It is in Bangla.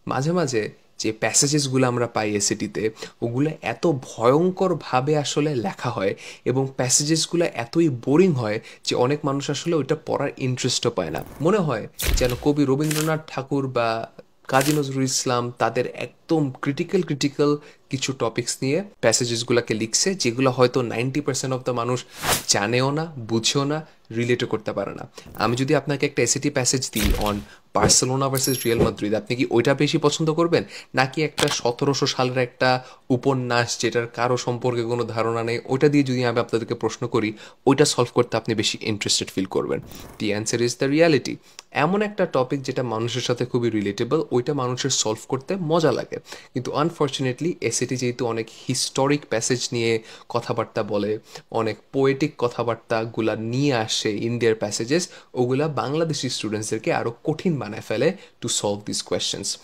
মাঝে মাঝে যে প্যাসেজেসগুলো আমরা পাই এসএটিতে, ওগুলো এত ভয়ঙ্করভাবে আসলে লেখা হয় এবং প্যাসেজেসগুলো এতই বোরিং হয় যে অনেক মানুষ আসলে ওইটা পড়ার ইন্টারেস্টও পায় না। মনে হয় যেন কবি রবীন্দ্রনাথ ঠাকুর বা কাজী নজরুল ইসলাম তাদের একদম ক্রিটিক্যাল ক্রিটিক্যাল কিছু টপিকস নিয়ে প্যাসেজেসগুলোকে লিখছে, যেগুলো হয়তো 90% অফ দ্য মানুষ জানেও না, বুঝেও না, রিলেটও করতে পারে না। আমি যদি আপনাকে একটা এসিটি প্যাসেজ দিই on Barcelona versus Real Madrid, আপনি কি ওইটা বেশি পছন্দ করবেন, নাকি একটা 1700 সালের একটা উপন্যাস যেটার কারো সম্পর্কে কোনো ধারণা নেই ওইটা দিয়ে যদি আমি আপনাদেরকে প্রশ্ন করি, ওইটা সলভ করতে আপনি বেশি ইন্টারেস্টেড ফিল করবেন? দি অ্যান্সার ইজ দ্য রিয়ালিটি। এমন একটা টপিক যেটা মানুষের সাথে খুবই রিলেটেবল, ওইটা মানুষের সলভ করতে মজা লাগে। কিন্তু আনফর্চুনেটলি এসিটি যেহেতু অনেক হিস্টোরিক প্যাসেজ নিয়ে কথাবার্তা বলে, অনেক পোয়েটিক কথাবার্তাগুলা নিয়ে আসে ইন্ডিয়ার প্যাসেজেস, ওগুলা বাংলাদেশি স্টুডেন্টসদেরকে আরও কঠিন বানায় ফেলে টু সলভ দিস কোয়েশ্চেন্স।